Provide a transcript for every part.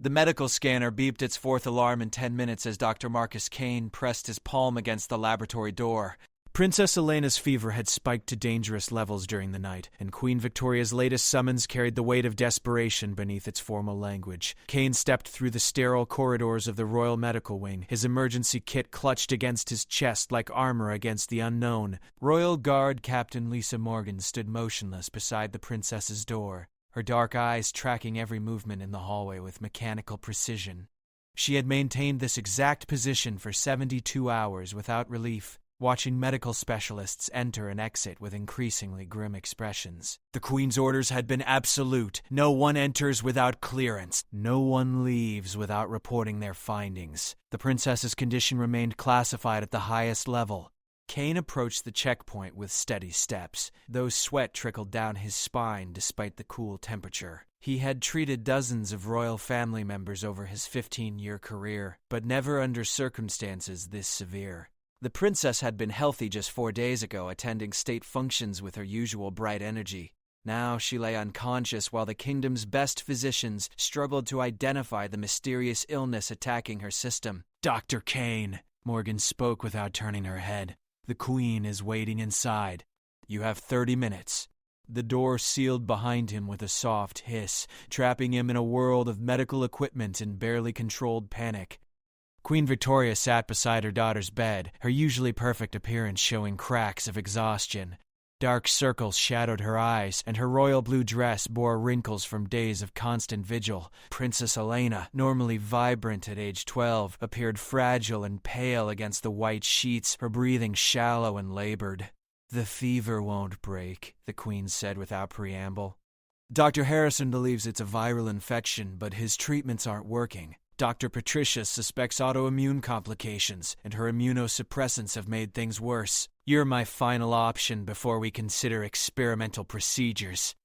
The medical scanner beeped its fourth alarm in 10 minutes as Dr. Marcus Kane pressed his palm against the laboratory door. Princess Elena's fever had spiked to dangerous levels during the night, and Queen Victoria's latest summons carried the weight of desperation beneath its formal language. Kane stepped through the sterile corridors of the Royal Medical Wing, his emergency kit clutched against his chest like armor against the unknown. Royal Guard Captain Lisa Morgan stood motionless beside the princess's door, her dark eyes tracking every movement in the hallway with mechanical precision. She had maintained this exact position for 72 hours without relief, watching medical specialists enter and exit with increasingly grim expressions. The Queen's orders had been absolute. No one enters without clearance. No one leaves without reporting their findings. The princess's condition remained classified at the highest level. Kane approached the checkpoint with steady steps, though sweat trickled down his spine despite the cool temperature. He had treated dozens of royal family members over his 15-year career, but never under circumstances this severe. The princess had been healthy just 4 days ago, attending state functions with her usual bright energy. Now she lay unconscious while the kingdom's best physicians struggled to identify the mysterious illness attacking her system. "Dr. Kane," Morgan spoke without turning her head. "The Queen is waiting inside. You have 30 minutes. The door sealed behind him with a soft hiss, trapping him in a world of medical equipment and barely controlled panic. Queen Victoria sat beside her daughter's bed, her usually perfect appearance showing cracks of exhaustion. Dark circles shadowed her eyes, and her royal blue dress bore wrinkles from days of constant vigil. Princess Elena, normally vibrant at age 12, appeared fragile and pale against the white sheets, her breathing shallow and labored. "The fever won't break," the Queen said without preamble. "Dr. Harrison believes it's a viral infection, but his treatments aren't working. Dr. Patricia suspects autoimmune complications, and her immunosuppressants have made things worse. You're my final option before we consider experimental procedures."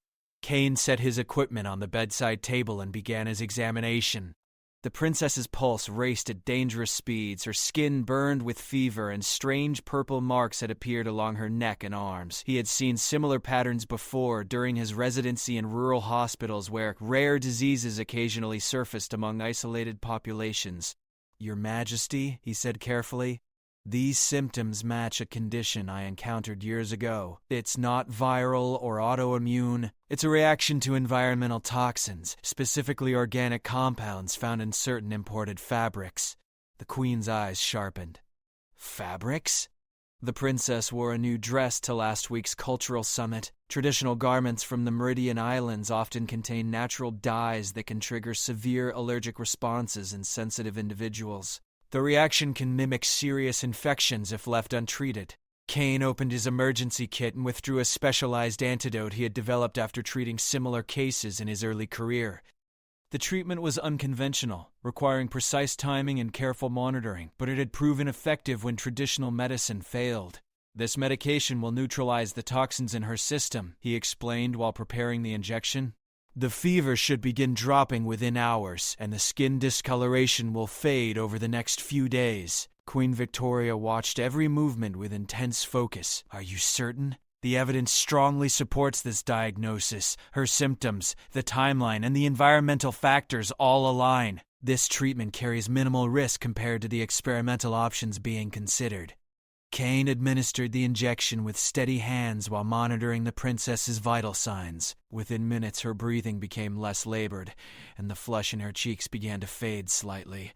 Kane set his equipment on the bedside table and began his examination. The princess's pulse raced at dangerous speeds, her skin burned with fever, and strange purple marks had appeared along her neck and arms. He had seen similar patterns before during his residency in rural hospitals where rare diseases occasionally surfaced among isolated populations. "Your Majesty," he said carefully, "these symptoms match a condition I encountered years ago. It's not viral or autoimmune. It's a reaction to environmental toxins, specifically organic compounds found in certain imported fabrics." The Queen's eyes sharpened. "Fabrics?" The princess wore a new dress to last week's cultural summit. Traditional garments from the Meridian Islands often contain natural dyes that can trigger severe allergic responses in sensitive individuals. The reaction can mimic serious infections if left untreated. Kane opened his emergency kit and withdrew a specialized antidote he had developed after treating similar cases in his early career. The treatment was unconventional, requiring precise timing and careful monitoring, but it had proven effective when traditional medicine failed. "This medication will neutralize the toxins in her system," he explained while preparing the injection. "The fever should begin dropping within hours, and the skin discoloration will fade over the next few days." Queen Victoria watched every movement with intense focus. "Are you certain?" "The evidence strongly supports this diagnosis. Her symptoms, the timeline, and the environmental factors all align. This treatment carries minimal risk compared to the experimental options being considered." Kane administered the injection with steady hands while monitoring the princess's vital signs. Within minutes, her breathing became less labored, and the flush in her cheeks began to fade slightly.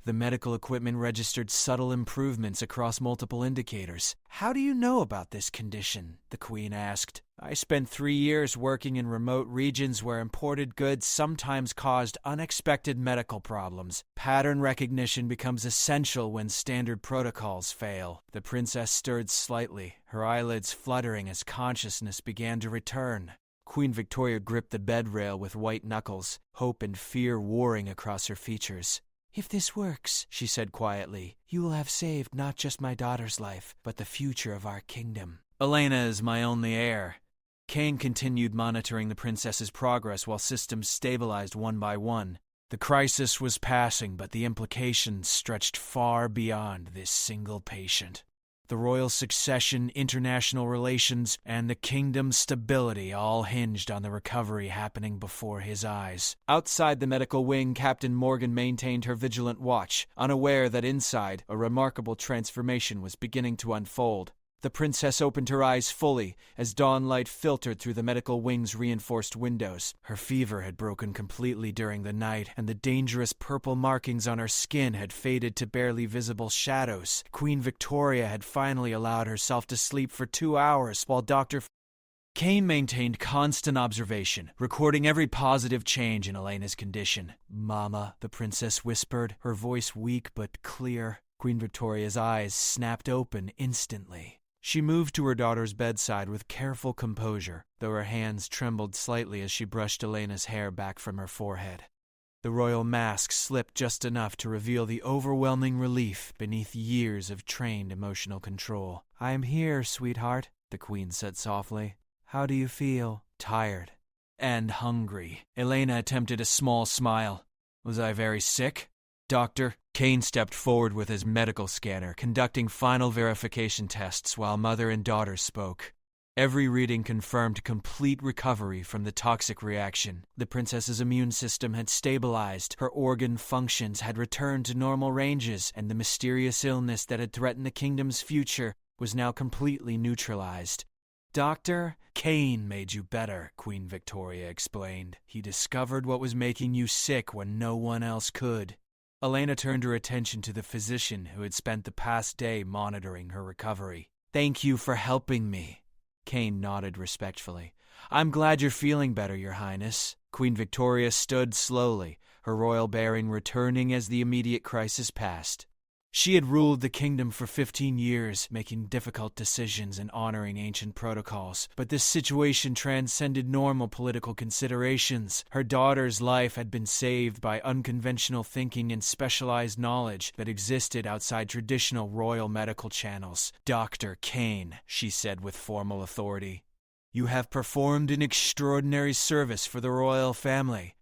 The medical equipment registered subtle improvements across multiple indicators. "How do you know about this condition?" the Queen asked. "I spent 3 years working in remote regions where imported goods sometimes caused unexpected medical problems. Pattern recognition becomes essential when standard protocols fail." The princess stirred slightly, her eyelids fluttering as consciousness began to return. Queen Victoria gripped the bed rail with white knuckles, hope and fear warring across her features. "If this works," she said quietly, "you will have saved not just my daughter's life, but the future of our kingdom." "Elena is my only heir." Kane continued monitoring the princess's progress while systems stabilized one by one. The crisis was passing, but the implications stretched far beyond this single patient. The royal succession, international relations, and the kingdom's stability all hinged on the recovery happening before his eyes. Outside the medical wing, Captain Morgan maintained her vigilant watch, unaware that inside, a remarkable transformation was beginning to unfold. The princess opened her eyes fully as dawnlight filtered through the medical wing's reinforced windows. Her fever had broken completely during the night, and the dangerous purple markings on her skin had faded to barely visible shadows. Queen Victoria had finally allowed herself to sleep for 2 hours, while Dr. Kane maintained constant observation, recording every positive change in Elena's condition. "Mama," the princess whispered, her voice weak but clear. Queen Victoria's eyes snapped open instantly. She moved to her daughter's bedside with careful composure, though her hands trembled slightly as she brushed Elena's hair back from her forehead. The royal mask slipped just enough to reveal the overwhelming relief beneath years of trained emotional control. "I am here, sweetheart," the queen said softly. "How do you feel?" "Tired. And hungry." Elena attempted a small smile. "Was I very sick?" "Doctor." Kane stepped forward with his medical scanner, conducting final verification tests while mother and daughter spoke. Every reading confirmed complete recovery from the toxic reaction. The princess's immune system had stabilized, her organ functions had returned to normal ranges, and the mysterious illness that had threatened the kingdom's future was now completely neutralized. "Doctor, Kane made you better," Queen Victoria explained. "He discovered what was making you sick when no one else could." Elena turned her attention to the physician who had spent the past day monitoring her recovery. "Thank you for helping me." Kane nodded respectfully. "I'm glad you're feeling better, Your Highness." Queen Victoria stood slowly, her royal bearing returning as the immediate crisis passed. She had ruled the kingdom for 15 years, making difficult decisions and honoring ancient protocols. But this situation transcended normal political considerations. Her daughter's life had been saved by unconventional thinking and specialized knowledge that existed outside traditional royal medical channels. "Dr. Kane," she said with formal authority, "you have performed an extraordinary service for the royal family.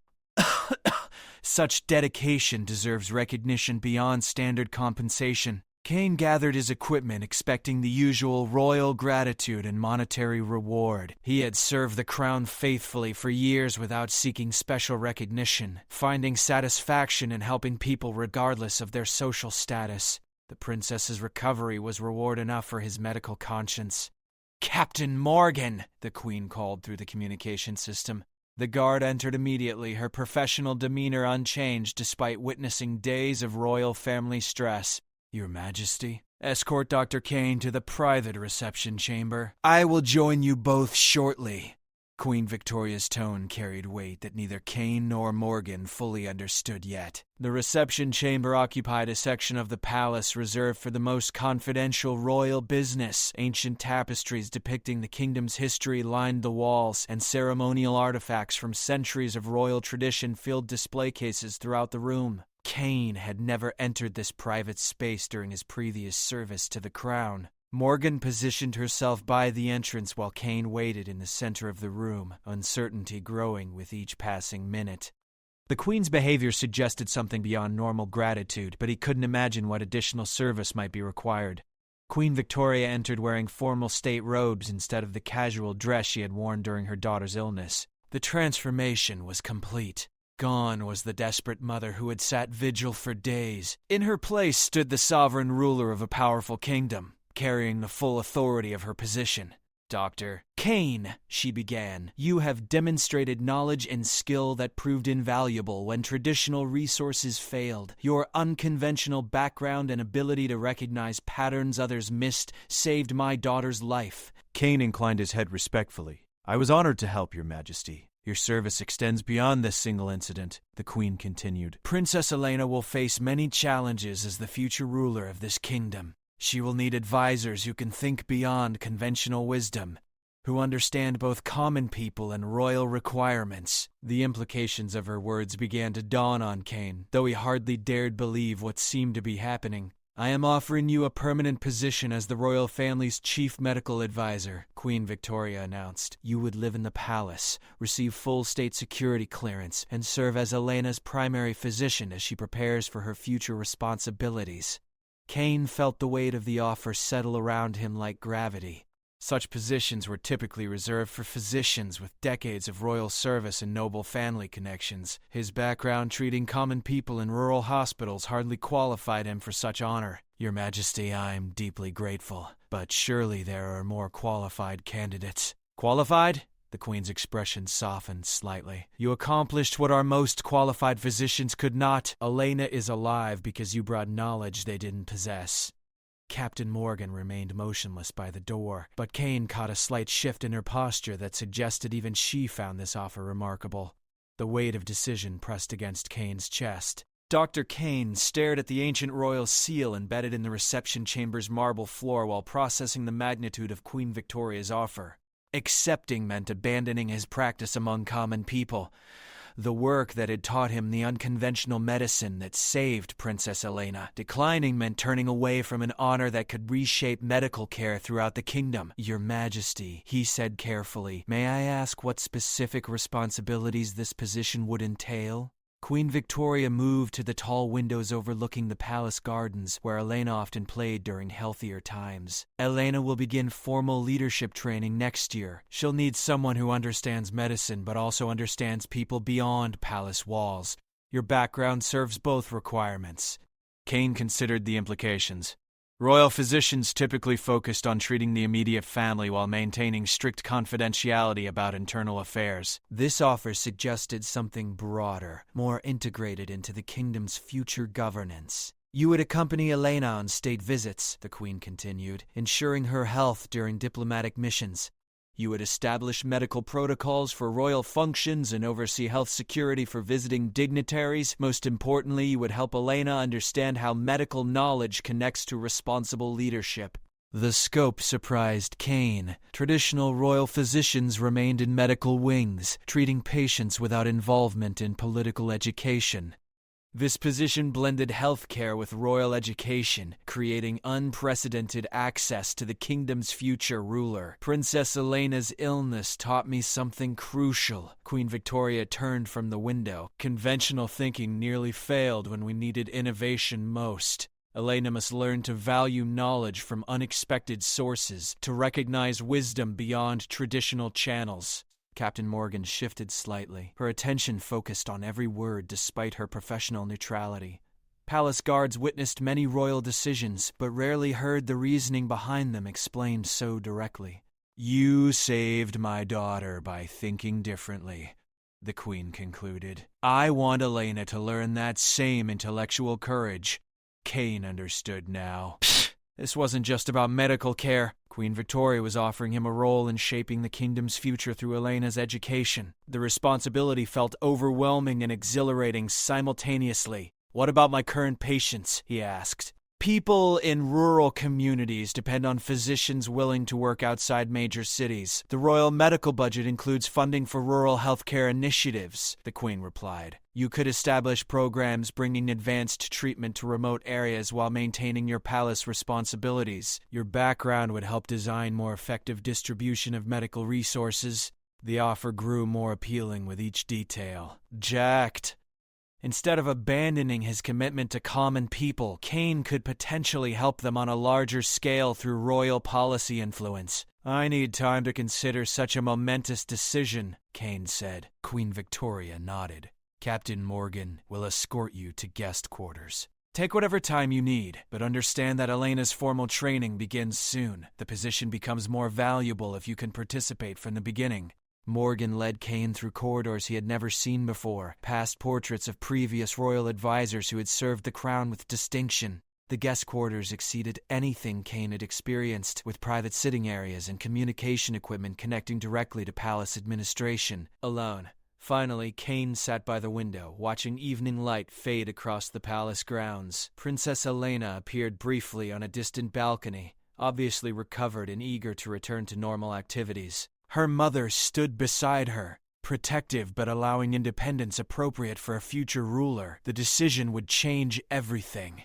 Such dedication deserves recognition beyond standard compensation." Kane gathered his equipment, expecting the usual royal gratitude and monetary reward. He had served the crown faithfully for years without seeking special recognition, finding satisfaction in helping people regardless of their social status. The princess's recovery was reward enough for his medical conscience. "Captain Morgan," the queen called through the communication system. The guard entered immediately, her professional demeanor unchanged despite witnessing days of royal family stress. "Your Majesty, escort Dr. Kane to the private reception chamber. I will join you both shortly." Queen Victoria's tone carried weight that neither Kane nor Morgan fully understood yet. The reception chamber occupied a section of the palace reserved for the most confidential royal business. Ancient tapestries depicting the kingdom's history lined the walls, and ceremonial artifacts from centuries of royal tradition filled display cases throughout the room. Kane had never entered this private space during his previous service to the crown. Morgan positioned herself by the entrance while Kane waited in the center of the room, uncertainty growing with each passing minute. The Queen's behavior suggested something beyond normal gratitude, but he couldn't imagine what additional service might be required. Queen Victoria entered wearing formal state robes instead of the casual dress she had worn during her daughter's illness. The transformation was complete. Gone was the desperate mother who had sat vigil for days. In her place stood the sovereign ruler of a powerful kingdom, carrying the full authority of her position. "Dr. Kane," she began, "you have demonstrated knowledge and skill that proved invaluable when traditional resources failed. Your unconventional background and ability to recognize patterns others missed saved my daughter's life." Kane inclined his head respectfully. "I was honored to help, Your Majesty. Your service extends beyond this single incident," the Queen continued. "Princess Elena will face many challenges as the future ruler of this kingdom. She will need advisors who can think beyond conventional wisdom, who understand both common people and royal requirements." The implications of her words began to dawn on Kane, though he hardly dared believe what seemed to be happening. "I am offering you a permanent position as the royal family's chief medical advisor," Queen Victoria announced. "You would live in the palace, receive full state security clearance, and serve as Elena's primary physician as she prepares for her future responsibilities." Kane felt the weight of the offer settle around him like gravity. Such positions were typically reserved for physicians with decades of royal service and noble family connections. His background treating common people in rural hospitals hardly qualified him for such honor. Your Majesty, I'm deeply grateful, but surely there are more qualified candidates. Qualified? The Queen's expression softened slightly. You accomplished what our most qualified physicians could not. Elena is alive because you brought knowledge they didn't possess. Captain Morgan remained motionless by the door, but Kane caught a slight shift in her posture that suggested even she found this offer remarkable. The weight of decision pressed against Kane's chest. Dr. Kane stared at the ancient royal seal embedded in the reception chamber's marble floor while processing the magnitude of Queen Victoria's offer. Accepting meant abandoning his practice among common people. The work that had taught him the unconventional medicine that saved Princess Elena. Declining meant turning away from an honor that could reshape medical care throughout the kingdom. Your Majesty, he said carefully, may I ask what specific responsibilities this position would entail? Queen Victoria moved to the tall windows overlooking the palace gardens, where Elena often played during healthier times. Elena will begin formal leadership training next year. She'll need someone who understands medicine but also understands people beyond palace walls. Your background serves both requirements. Kane considered the implications. Royal physicians typically focused on treating the immediate family while maintaining strict confidentiality about internal affairs. This offer suggested something broader, more integrated into the kingdom's future governance. You would accompany Elena on state visits, the Queen continued, ensuring her health during diplomatic missions. You would establish medical protocols for royal functions and oversee health security for visiting dignitaries. Most importantly, you would help Elena understand how medical knowledge connects to responsible leadership. The scope surprised Kane. Traditional royal physicians remained in medical wings, treating patients without involvement in political education. This position blended healthcare with royal education, creating unprecedented access to the kingdom's future ruler. Princess Elena's illness taught me something crucial. Queen Victoria turned from the window. Conventional thinking nearly failed when we needed innovation most. Elena must learn to value knowledge from unexpected sources, to recognize wisdom beyond traditional channels. Captain Morgan shifted slightly, her attention focused on every word despite her professional neutrality. Palace guards witnessed many royal decisions, but rarely heard the reasoning behind them explained so directly. You saved my daughter by thinking differently, the Queen concluded. I want Elena to learn that same intellectual courage. Kane understood now. This wasn't just about medical care. Queen Victoria was offering him a role in shaping the kingdom's future through Elena's education. The responsibility felt overwhelming and exhilarating simultaneously. What about my current patients? He asked. People in rural communities depend on physicians willing to work outside major cities. The royal medical budget includes funding for rural healthcare initiatives, the Queen replied. You could establish programs bringing advanced treatment to remote areas while maintaining your palace responsibilities. Your background would help design more effective distribution of medical resources. The offer grew more appealing with each detail. Jacked. Instead of abandoning his commitment to common people, Kane could potentially help them on a larger scale through royal policy influence. I need time to consider such a momentous decision, Kane said. Queen Victoria nodded. Captain Morgan will escort you to guest quarters. Take whatever time you need, but understand that Elena's formal training begins soon. The position becomes more valuable if you can participate from the beginning. Morgan led Kane through corridors he had never seen before, past portraits of previous royal advisors who had served the crown with distinction. The guest quarters exceeded anything Kane had experienced, with private sitting areas and communication equipment connecting directly to palace administration. Alone. Finally, Kane sat by the window, watching evening light fade across the palace grounds. Princess Elena appeared briefly on a distant balcony, obviously recovered and eager to return to normal activities. Her mother stood beside her, protective but allowing independence appropriate for a future ruler. The decision would change everything.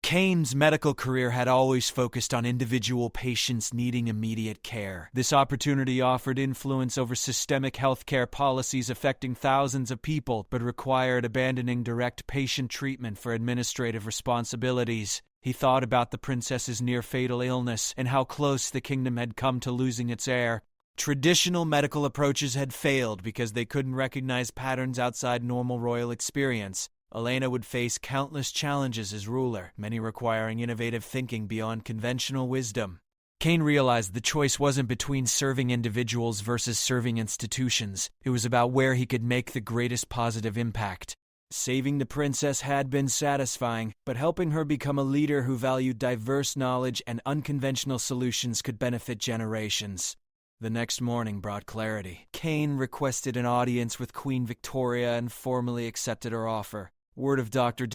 Kane's medical career had always focused on individual patients needing immediate care. This opportunity offered influence over systemic healthcare policies affecting thousands of people, but required abandoning direct patient treatment for administrative responsibilities. He thought about the princess's near-fatal illness and how close the kingdom had come to losing its heir. Traditional medical approaches had failed because they couldn't recognize patterns outside normal royal experience. Elena would face countless challenges as ruler, many requiring innovative thinking beyond conventional wisdom. Kane realized the choice wasn't between serving individuals versus serving institutions. It was about where he could make the greatest positive impact. Saving the princess had been satisfying, but helping her become a leader who valued diverse knowledge and unconventional solutions could benefit generations. The next morning brought clarity. Kane requested an audience with Queen Victoria and formally accepted her offer. Word of Dr.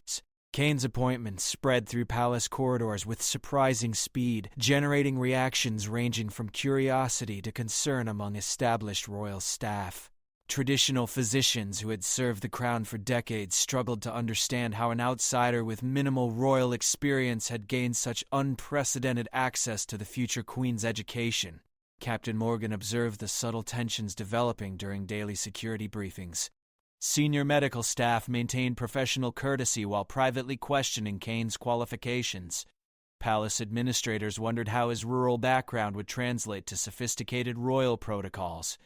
Kane's appointment spread through palace corridors with surprising speed, generating reactions ranging from curiosity to concern among established royal staff. Traditional physicians who had served the crown for decades struggled to understand how an outsider with minimal royal experience had gained such unprecedented access to the future queen's education. Captain Morgan observed the subtle tensions developing during daily security briefings. Senior medical staff maintained professional courtesy while privately questioning Kane's qualifications. Palace administrators wondered how his rural background would translate to sophisticated royal protocols.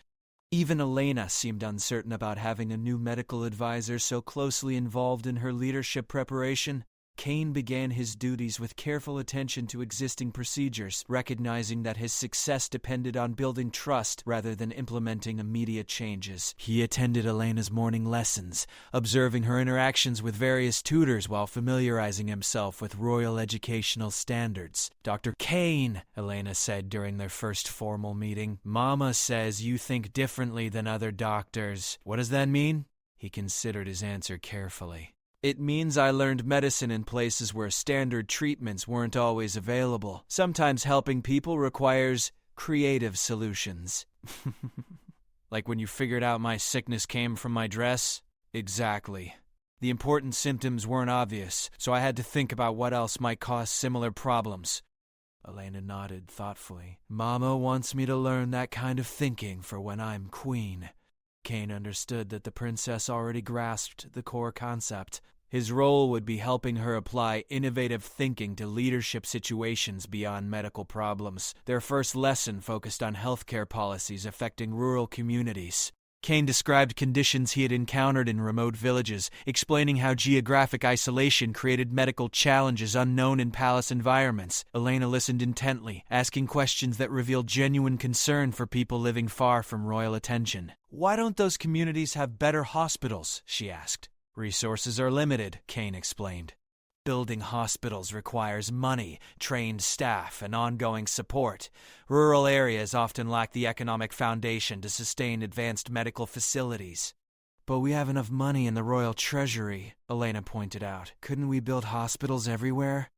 Even Elena seemed uncertain about having a new medical advisor so closely involved in her leadership preparation. Kane began his duties with careful attention to existing procedures, recognizing that his success depended on building trust rather than implementing immediate changes. He attended Elena's morning lessons, observing her interactions with various tutors while familiarizing himself with royal educational standards. "Dr. Kane," Elena said during their first formal meeting, "Mama says you think differently than other doctors. What does that mean?" He considered his answer carefully. "It means I learned medicine in places where standard treatments weren't always available. Sometimes helping people requires creative solutions." "Like when you figured out my sickness came from my dress?" "Exactly. The important symptoms weren't obvious, so I had to think about what else might cause similar problems." Elena nodded thoughtfully. "Mama wants me to learn that kind of thinking for when I'm queen." Kane understood that the princess already grasped the core concept. His role would be helping her apply innovative thinking to leadership situations beyond medical problems. Their first lesson focused on healthcare policies affecting rural communities. Kane described conditions he had encountered in remote villages, explaining how geographic isolation created medical challenges unknown in palace environments. Elena listened intently, asking questions that revealed genuine concern for people living far from royal attention. "Why don't those communities have better hospitals?" she asked. "Resources are limited," Kane explained. "Building hospitals requires money, trained staff, and ongoing support. Rural areas often lack the economic foundation to sustain advanced medical facilities." "But we have enough money in the royal treasury," Elena pointed out. "Couldn't we build hospitals everywhere?"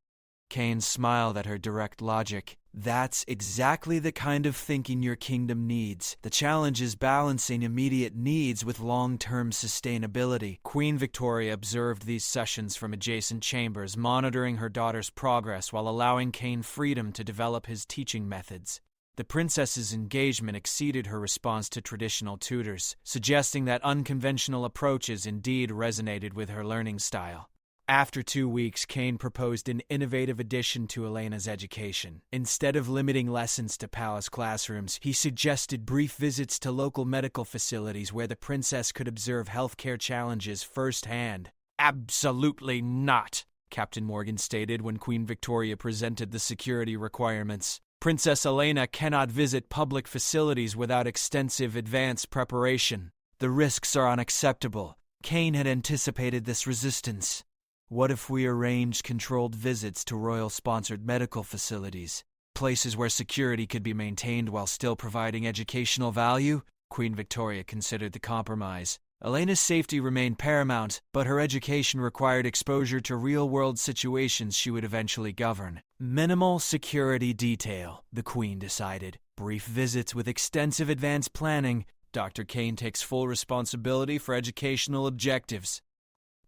Kane smiled at her direct logic. "That's exactly the kind of thinking your kingdom needs. The challenge is balancing immediate needs with long-term sustainability." Queen Victoria observed these sessions from adjacent chambers, monitoring her daughter's progress while allowing Kane freedom to develop his teaching methods. The princess's engagement exceeded her response to traditional tutors, suggesting that unconventional approaches indeed resonated with her learning style. After 2 weeks, Kane proposed an innovative addition to Elena's education. Instead of limiting lessons to palace classrooms, he suggested brief visits to local medical facilities where the princess could observe healthcare challenges firsthand. "Absolutely not," Captain Morgan stated when Queen Victoria presented the security requirements. "Princess Elena cannot visit public facilities without extensive advance preparation. The risks are unacceptable." Kane had anticipated this resistance. "What if we arranged controlled visits to royal-sponsored medical facilities? Places where security could be maintained while still providing educational value?" Queen Victoria considered the compromise. Elena's safety remained paramount, but her education required exposure to real-world situations she would eventually govern. Minimal security detail, the Queen decided. Brief visits with extensive advance planning. Dr. Kane takes full responsibility for educational objectives.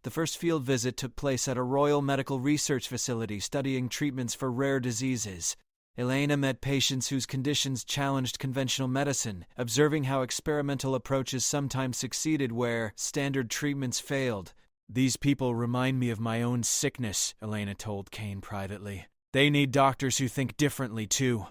The first field visit took place at a royal medical research facility studying treatments for rare diseases. Elena met patients whose conditions challenged conventional medicine, observing how experimental approaches sometimes succeeded where standard treatments failed. These people remind me of my own sickness, Elena told Kane privately. They need doctors who think differently, too.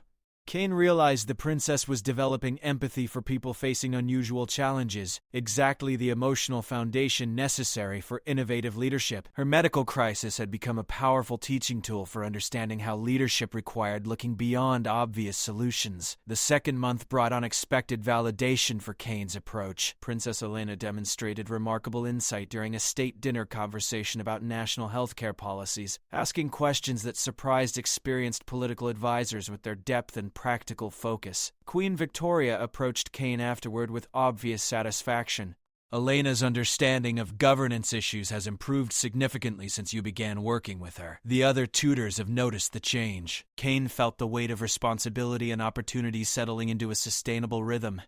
Kane realized the princess was developing empathy for people facing unusual challenges, exactly the emotional foundation necessary for innovative leadership. Her medical crisis had become a powerful teaching tool for understanding how leadership required looking beyond obvious solutions. The second month brought unexpected validation for Kane's approach. Princess Elena demonstrated remarkable insight during a state dinner conversation about national healthcare policies, asking questions that surprised experienced political advisors with their depth and practical focus. Queen Victoria approached Kane afterward with obvious satisfaction. Elena's understanding of governance issues has improved significantly since you began working with her. The other tutors have noticed the change. Kane felt the weight of responsibility and opportunity settling into a sustainable rhythm.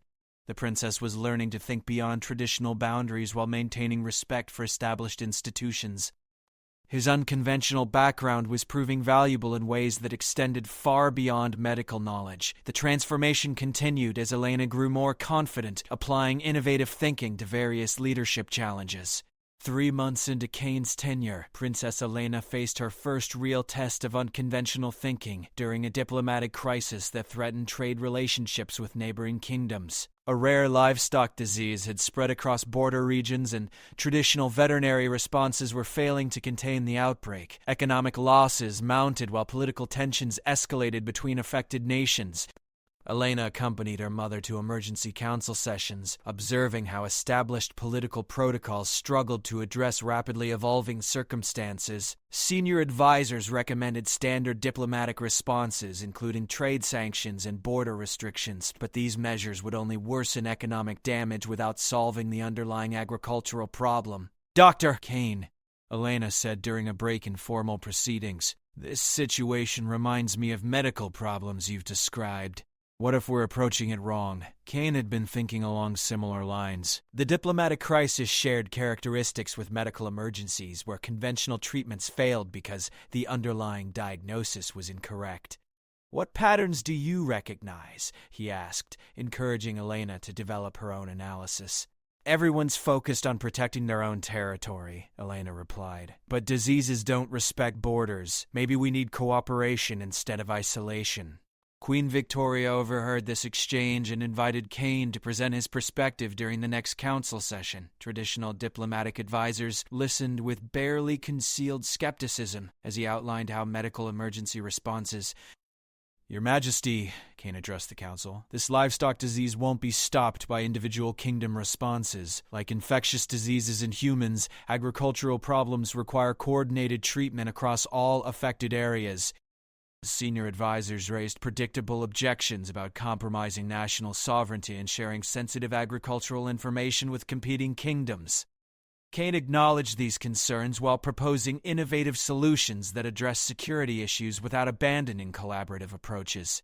The princess was learning to think beyond traditional boundaries while maintaining respect for established institutions. His unconventional background was proving valuable in ways that extended far beyond medical knowledge. The transformation continued as Elena grew more confident, applying innovative thinking to various leadership challenges. 3 months into Kane's tenure, Princess Elena faced her first real test of unconventional thinking during a diplomatic crisis that threatened trade relationships with neighboring kingdoms. A rare livestock disease had spread across border regions, and traditional veterinary responses were failing to contain the outbreak. Economic losses mounted while political tensions escalated between affected nations. Elena accompanied her mother to emergency council sessions, observing how established political protocols struggled to address rapidly evolving circumstances. Senior advisors recommended standard diplomatic responses, including trade sanctions and border restrictions, but these measures would only worsen economic damage without solving the underlying agricultural problem. "Dr. Kane," Elena said during a break in formal proceedings, "this situation reminds me of medical problems you've described. What if we're approaching it wrong?" Kane had been thinking along similar lines. The diplomatic crisis shared characteristics with medical emergencies, where conventional treatments failed because the underlying diagnosis was incorrect. "What patterns do you recognize?" he asked, encouraging Elena to develop her own analysis. "Everyone's focused on protecting their own territory," Elena replied. "But diseases don't respect borders. Maybe we need cooperation instead of isolation." Queen Victoria overheard this exchange and invited Kane to present his perspective during the next council session. Traditional diplomatic advisors listened with barely concealed skepticism as he outlined how medical emergency responses— "Your Majesty," Kane addressed the council, "this livestock disease won't be stopped by individual kingdom responses. Like infectious diseases in humans, agricultural problems require coordinated treatment across all affected areas." Senior advisors raised predictable objections about compromising national sovereignty and sharing sensitive agricultural information with competing kingdoms. Kane acknowledged these concerns while proposing innovative solutions that address security issues without abandoning collaborative approaches.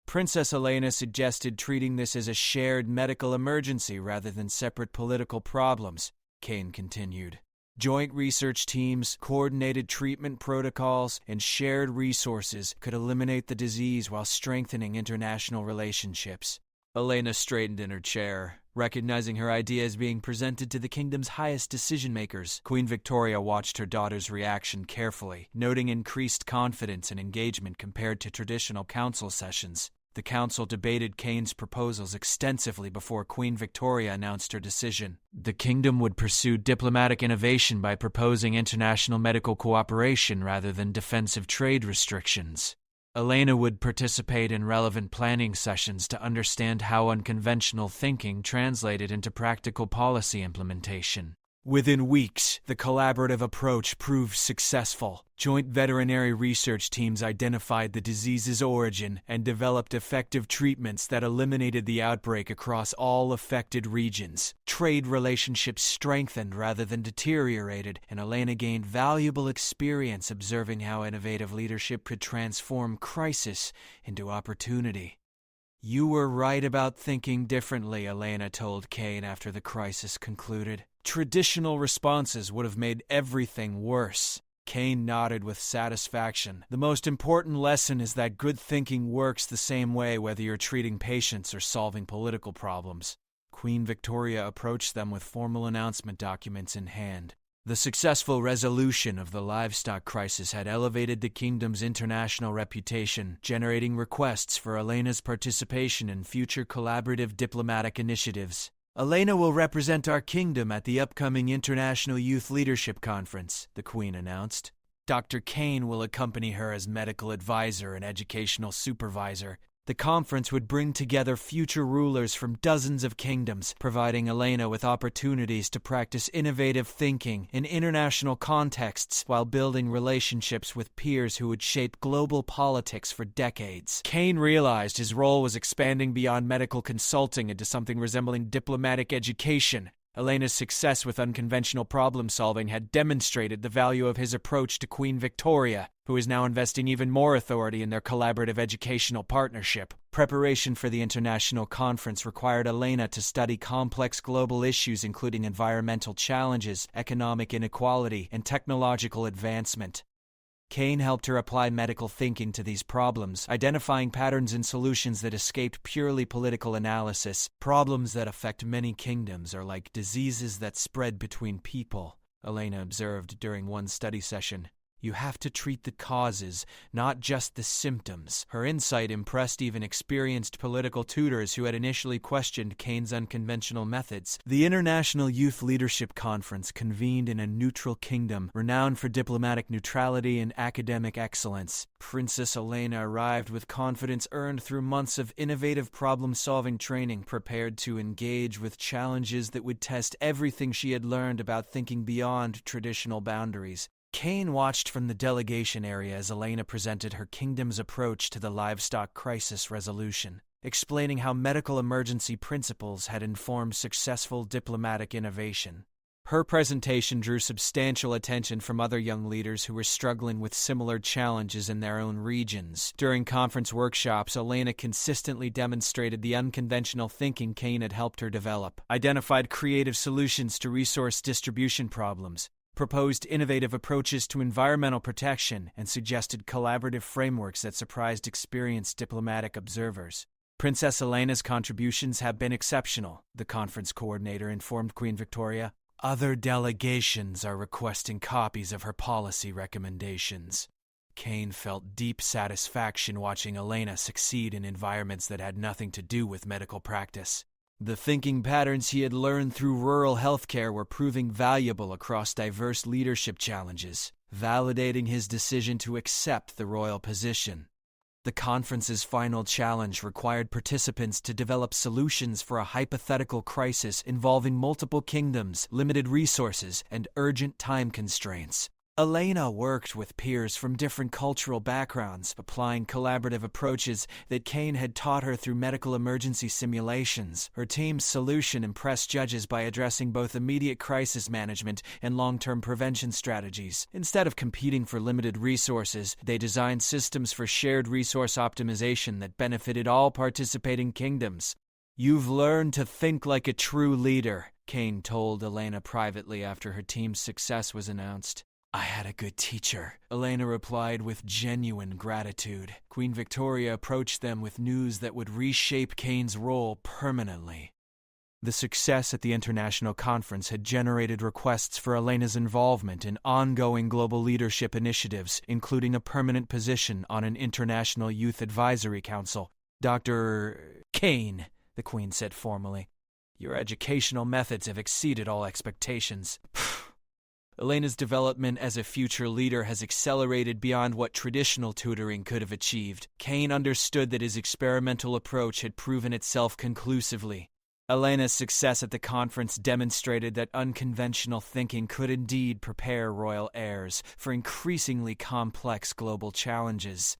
Princess Elena suggested treating this as a shared medical emergency rather than separate political problems, Kane continued. Joint research teams, coordinated treatment protocols, and shared resources could eliminate the disease while strengthening international relationships. Elena straightened in her chair, recognizing her ideas being presented to the kingdom's highest decision-makers. Queen Victoria watched her daughter's reaction carefully, noting increased confidence and engagement compared to traditional council sessions. The council debated Kane's proposals extensively before Queen Victoria announced her decision. The kingdom would pursue diplomatic innovation by proposing international medical cooperation rather than defensive trade restrictions. Elena would participate in relevant planning sessions to understand how unconventional thinking translated into practical policy implementation. Within weeks, the collaborative approach proved successful. Joint veterinary research teams identified the disease's origin and developed effective treatments that eliminated the outbreak across all affected regions. Trade relationships strengthened rather than deteriorated, and Elena gained valuable experience observing how innovative leadership could transform crisis into opportunity. "You were right about thinking differently," Elena told Kane after the crisis concluded. "Traditional responses would have made everything worse." Kane nodded with satisfaction. "The most important lesson is that good thinking works the same way whether you're treating patients or solving political problems." Queen Victoria approached them with formal announcement documents in hand. The successful resolution of the livestock crisis had elevated the kingdom's international reputation, generating requests for Elena's participation in future collaborative diplomatic initiatives. Elena will represent our kingdom at the upcoming International Youth Leadership Conference, the Queen announced. Dr. Kane will accompany her as medical advisor and educational supervisor. The conference would bring together future rulers from dozens of kingdoms, providing Elena with opportunities to practice innovative thinking in international contexts while building relationships with peers who would shape global politics for decades. Kane realized his role was expanding beyond medical consulting into something resembling diplomatic education. Elena's success with unconventional problem-solving had demonstrated the value of his approach to Queen Victoria, who is now investing even more authority in their collaborative educational partnership. Preparation for the international conference required Elena to study complex global issues including environmental challenges, economic inequality, and technological advancement. Kane helped her apply medical thinking to these problems, identifying patterns and solutions that escaped purely political analysis. Problems that affect many kingdoms are like diseases that spread between people, Elena observed during one study session. You have to treat the causes, not just the symptoms. Her insight impressed even experienced political tutors who had initially questioned Kane's unconventional methods. The International Youth Leadership Conference convened in a neutral kingdom, renowned for diplomatic neutrality and academic excellence. Princess Elena arrived with confidence earned through months of innovative problem-solving training, prepared to engage with challenges that would test everything she had learned about thinking beyond traditional boundaries. Kane watched from the delegation area as Elena presented her kingdom's approach to the livestock crisis resolution, explaining how medical emergency principles had informed successful diplomatic innovation. Her presentation drew substantial attention from other young leaders who were struggling with similar challenges in their own regions. During conference workshops, Elena consistently demonstrated the unconventional thinking Kane had helped her develop, identified creative solutions to resource distribution problems, proposed innovative approaches to environmental protection, and suggested collaborative frameworks that surprised experienced diplomatic observers. Princess Elena's contributions have been exceptional, the conference coordinator informed Queen Victoria. Other delegations are requesting copies of her policy recommendations. Kane felt deep satisfaction watching Elena succeed in environments that had nothing to do with medical practice. The thinking patterns he had learned through rural healthcare were proving valuable across diverse leadership challenges, validating his decision to accept the royal position. The conference's final challenge required participants to develop solutions for a hypothetical crisis involving multiple kingdoms, limited resources, and urgent time constraints. Elena worked with peers from different cultural backgrounds, applying collaborative approaches that Kane had taught her through medical emergency simulations. Her team's solution impressed judges by addressing both immediate crisis management and long-term prevention strategies. Instead of competing for limited resources, they designed systems for shared resource optimization that benefited all participating kingdoms. "You've learned to think like a true leader," Kane told Elena privately after her team's success was announced. "I had a good teacher," Elena replied with genuine gratitude. Queen Victoria approached them with news that would reshape Kane's role permanently. The success at the international conference had generated requests for Elena's involvement in ongoing global leadership initiatives, including a permanent position on an international youth advisory council. "Dr. Kane," the Queen said formally, "your educational methods have exceeded all expectations." Elena's development as a future leader has accelerated beyond what traditional tutoring could have achieved. Kane understood that his experimental approach had proven itself conclusively. Elena's success at the conference demonstrated that unconventional thinking could indeed prepare royal heirs for increasingly complex global challenges.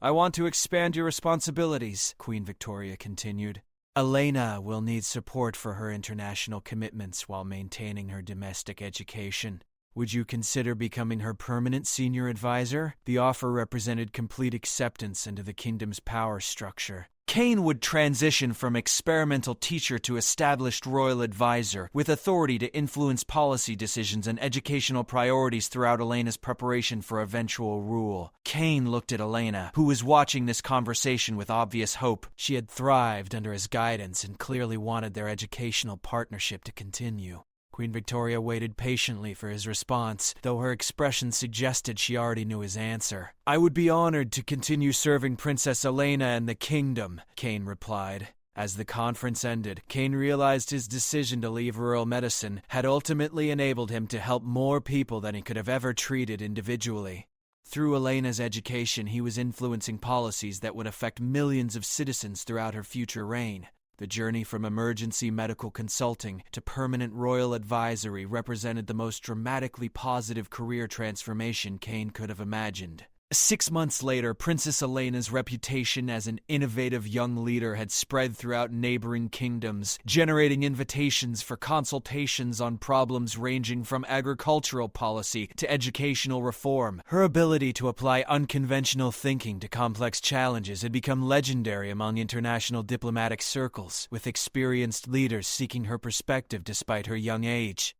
"I want to expand your responsibilities," Queen Victoria continued. "Elena will need support for her international commitments while maintaining her domestic education. Would you consider becoming her permanent senior advisor?" The offer represented complete acceptance into the kingdom's power structure. Kane would transition from experimental teacher to established royal advisor, with authority to influence policy decisions and educational priorities throughout Elena's preparation for eventual rule. Kane looked at Elena, who was watching this conversation with obvious hope. She had thrived under his guidance and clearly wanted their educational partnership to continue. Queen Victoria waited patiently for his response, though her expression suggested she already knew his answer. "I would be honored to continue serving Princess Elena and the kingdom," Kane replied. As the conference ended, Kane realized his decision to leave rural medicine had ultimately enabled him to help more people than he could have ever treated individually. Through Elena's education, he was influencing policies that would affect millions of citizens throughout her future reign. The journey from emergency medical consulting to permanent royal advisory represented the most dramatically positive career transformation Kane could have imagined. 6 months later, Princess Elena's reputation as an innovative young leader had spread throughout neighboring kingdoms, generating invitations for consultations on problems ranging from agricultural policy to educational reform. Her ability to apply unconventional thinking to complex challenges had become legendary among international diplomatic circles, with experienced leaders seeking her perspective despite her young age.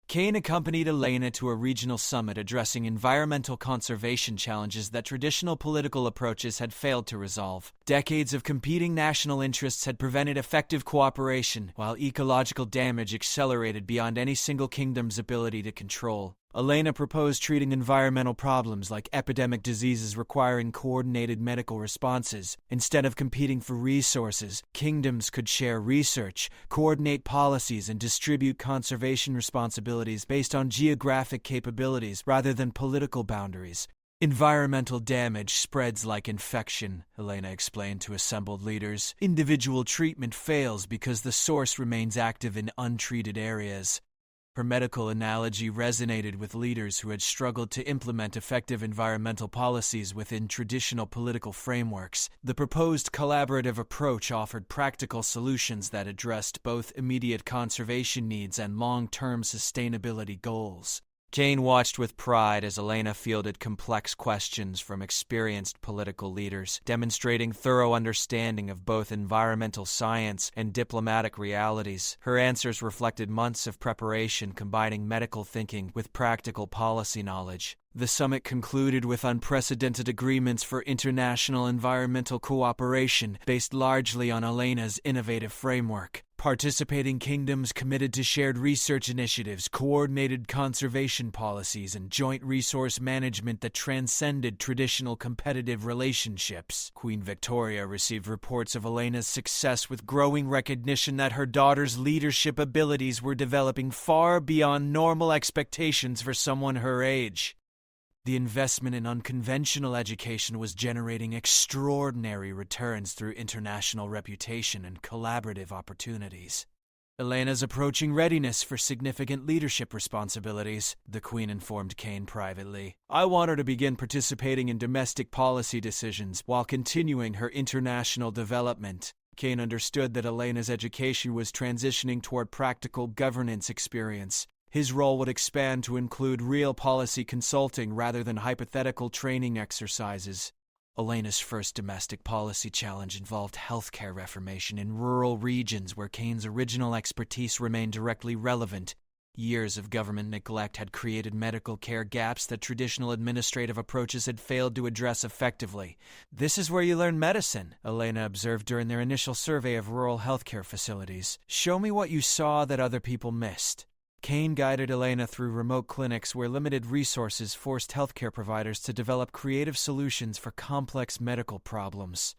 Kane accompanied Elena to a regional summit addressing environmental conservation challenges that traditional political approaches had failed to resolve. Decades of competing national interests had prevented effective cooperation, while ecological damage accelerated beyond any single kingdom's ability to control. Elena proposed treating environmental problems like epidemic diseases requiring coordinated medical responses. Instead of competing for resources, kingdoms could share research, coordinate policies, and distribute conservation responsibilities based on geographic capabilities rather than political boundaries. "Environmental damage spreads like infection," Elena explained to assembled leaders. "Individual treatment fails because the source remains active in untreated areas." Her medical analogy resonated with leaders who had struggled to implement effective environmental policies within traditional political frameworks. The proposed collaborative approach offered practical solutions that addressed both immediate conservation needs and long-term sustainability goals. Kane watched with pride as Elena fielded complex questions from experienced political leaders, demonstrating thorough understanding of both environmental science and diplomatic realities. Her answers reflected months of preparation combining medical thinking with practical policy knowledge. The summit concluded with unprecedented agreements for international environmental cooperation based largely on Elena's innovative framework. Participating kingdoms committed to shared research initiatives, coordinated conservation policies, and joint resource management that transcended traditional competitive relationships. Queen Victoria received reports of Elena's success with growing recognition that her daughter's leadership abilities were developing far beyond normal expectations for someone her age. The investment in unconventional education was generating extraordinary returns through international reputation and collaborative opportunities. "Elena's approaching readiness for significant leadership responsibilities," the Queen informed Kane privately. "I want her to begin participating in domestic policy decisions while continuing her international development." Kane understood that Elena's education was transitioning toward practical governance experience. His role would expand to include real policy consulting rather than hypothetical training exercises. Elena's first domestic policy challenge involved healthcare reformation in rural regions where Kane's original expertise remained directly relevant. Years of government neglect had created medical care gaps that traditional administrative approaches had failed to address effectively. "This is where you learn medicine," Elena observed during their initial survey of rural healthcare facilities. "Show me what you saw that other people missed." Kane guided Elena through remote clinics where limited resources forced healthcare providers to develop creative solutions for complex medical problems.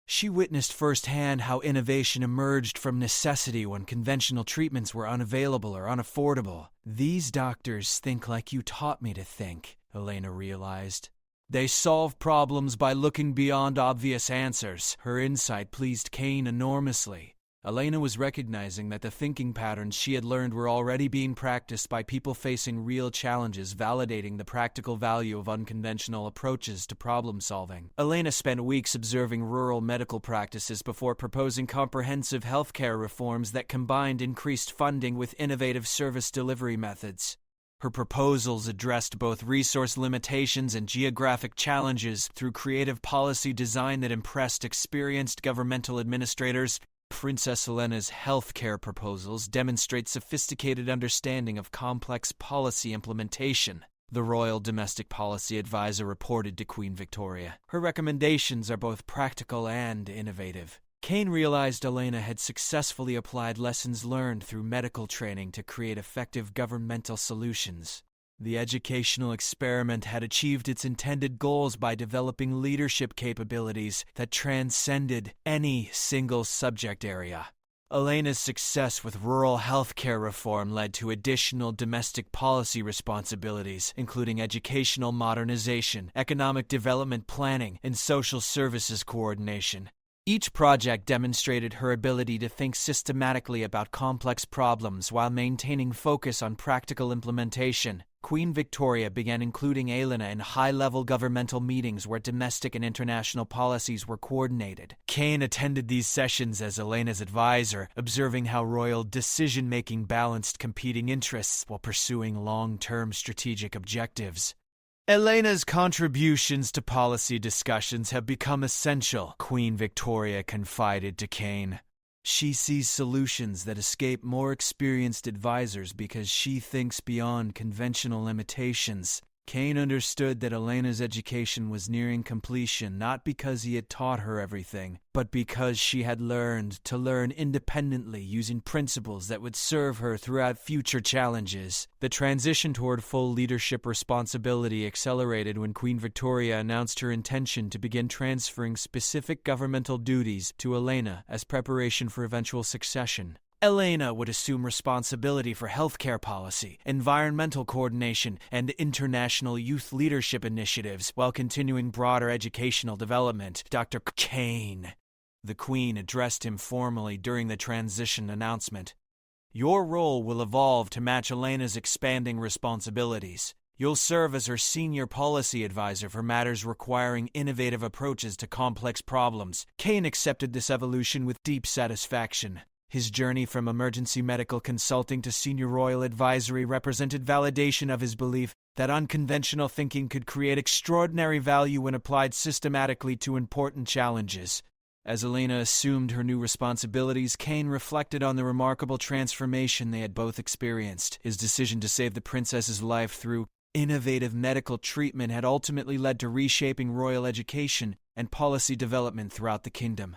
She witnessed firsthand how innovation emerged from necessity when conventional treatments were unavailable or unaffordable. "These doctors think like you taught me to think," Elena realized. "They solve problems by looking beyond obvious answers." Her insight pleased Kane enormously. Elena was recognizing that the thinking patterns she had learned were already being practiced by people facing real challenges, validating the practical value of unconventional approaches to problem solving. Elena spent weeks observing rural medical practices before proposing comprehensive healthcare reforms that combined increased funding with innovative service delivery methods. Her proposals addressed both resource limitations and geographic challenges through creative policy design that impressed experienced governmental administrators. Princess Elena's healthcare proposals demonstrate sophisticated understanding of complex policy implementation, the Royal Domestic Policy Advisor reported to Queen Victoria. Her recommendations are both practical and innovative. Kane realized Elena had successfully applied lessons learned through medical training to create effective governmental solutions. The educational experiment had achieved its intended goals by developing leadership capabilities that transcended any single subject area. Elena's success with rural healthcare reform led to additional domestic policy responsibilities, including educational modernization, economic development planning, and social services coordination. Each project demonstrated her ability to think systematically about complex problems while maintaining focus on practical implementation. Queen Victoria began including Elena in high-level governmental meetings where domestic and international policies were coordinated. Kane attended these sessions as Elena's advisor, observing how royal decision-making balanced competing interests while pursuing long-term strategic objectives. Elena's contributions to policy discussions have become essential, Queen Victoria confided to Kane. She sees solutions that escape more experienced advisors because she thinks beyond conventional limitations. Kane understood that Elena's education was nearing completion not because he had taught her everything, but because she had learned to learn independently using principles that would serve her throughout future challenges. The transition toward full leadership responsibility accelerated when Queen Victoria announced her intention to begin transferring specific governmental duties to Elena as preparation for eventual succession. Elena would assume responsibility for healthcare policy, environmental coordination, and international youth leadership initiatives while continuing broader educational development. Dr. Kane. The Queen addressed him formally during the transition announcement. Your role will evolve to match Elena's expanding responsibilities. You'll serve as her senior policy advisor for matters requiring innovative approaches to complex problems. Kane accepted this evolution with deep satisfaction. His journey from emergency medical consulting to senior royal advisory represented validation of his belief that unconventional thinking could create extraordinary value when applied systematically to important challenges. As Elena assumed her new responsibilities, Kane reflected on the remarkable transformation they had both experienced. His decision to save the princess's life through innovative medical treatment had ultimately led to reshaping royal education and policy development throughout the kingdom.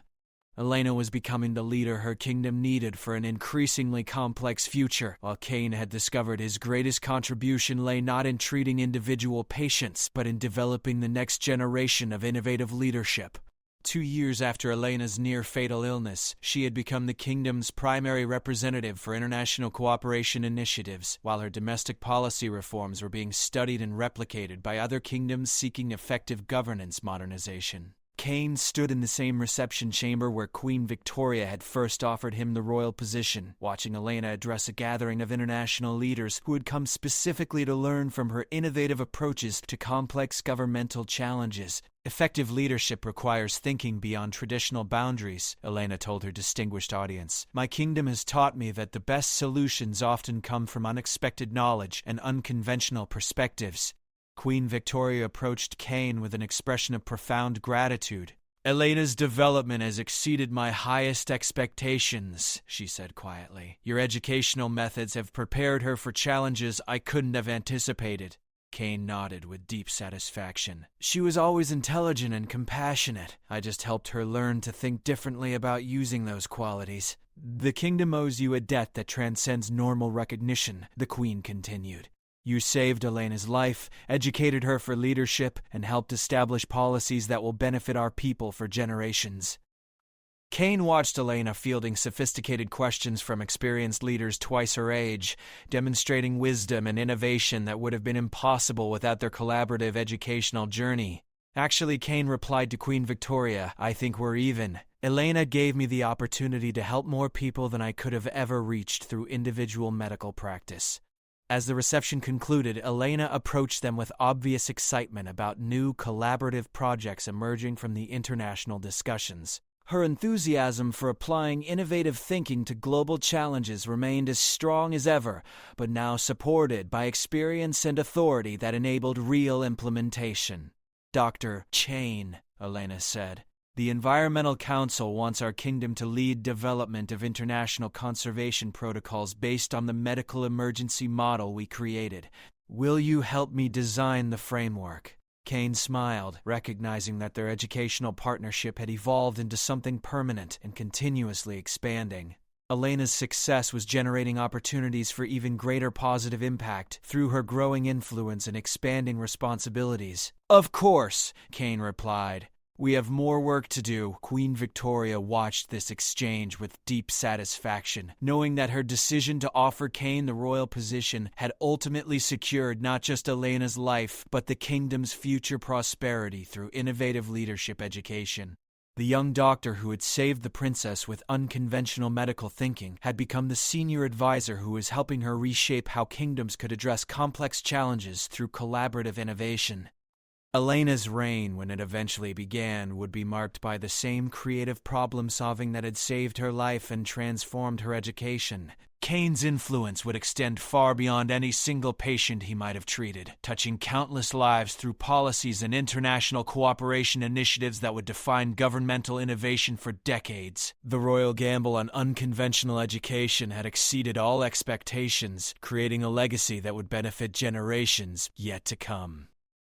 Elena was becoming the leader her kingdom needed for an increasingly complex future, while Kane had discovered his greatest contribution lay not in treating individual patients, but in developing the next generation of innovative leadership. 2 years after Elena's near-fatal illness, she had become the kingdom's primary representative for international cooperation initiatives, while her domestic policy reforms were being studied and replicated by other kingdoms seeking effective governance modernization. Kane stood in the same reception chamber where Queen Victoria had first offered him the royal position, watching Elena address a gathering of international leaders who had come specifically to learn from her innovative approaches to complex governmental challenges. Effective leadership requires thinking beyond traditional boundaries, Elena told her distinguished audience. My kingdom has taught me that the best solutions often come from unexpected knowledge and unconventional perspectives. Queen Victoria approached Kane with an expression of profound gratitude. Elena's development has exceeded my highest expectations, she said quietly. Your educational methods have prepared her for challenges I couldn't have anticipated. Kane nodded with deep satisfaction. She was always intelligent and compassionate. I just helped her learn to think differently about using those qualities. The kingdom owes you a debt that transcends normal recognition, the Queen continued. You saved Elena's life, educated her for leadership, and helped establish policies that will benefit our people for generations. Kane watched Elena fielding sophisticated questions from experienced leaders twice her age, demonstrating wisdom and innovation that would have been impossible without their collaborative educational journey. Actually, Kane replied to Queen Victoria, I think we're even. Elena gave me the opportunity to help more people than I could have ever reached through individual medical practice. As the reception concluded, Elena approached them with obvious excitement about new collaborative projects emerging from the international discussions. Her enthusiasm for applying innovative thinking to global challenges remained as strong as ever, but now supported by experience and authority that enabled real implementation. Dr. Chain, Elena said. The Environmental Council wants our kingdom to lead development of international conservation protocols based on the medical emergency model we created. Will you help me design the framework? Kane smiled, recognizing that their educational partnership had evolved into something permanent and continuously expanding. Elena's success was generating opportunities for even greater positive impact through her growing influence and expanding responsibilities. "Of course," Kane replied. "We have more work to do." Queen Victoria watched this exchange with deep satisfaction, knowing that her decision to offer Kane the royal position had ultimately secured not just Elena's life, but the kingdom's future prosperity through innovative leadership education. The young doctor who had saved the princess with unconventional medical thinking had become the senior advisor who was helping her reshape how kingdoms could address complex challenges through collaborative innovation. Elena's reign, when it eventually began, would be marked by the same creative problem-solving that had saved her life and transformed her education. Kane's influence would extend far beyond any single patient he might have treated, touching countless lives through policies and international cooperation initiatives that would define governmental innovation for decades. The royal gamble on unconventional education had exceeded all expectations, creating a legacy that would benefit generations yet to come.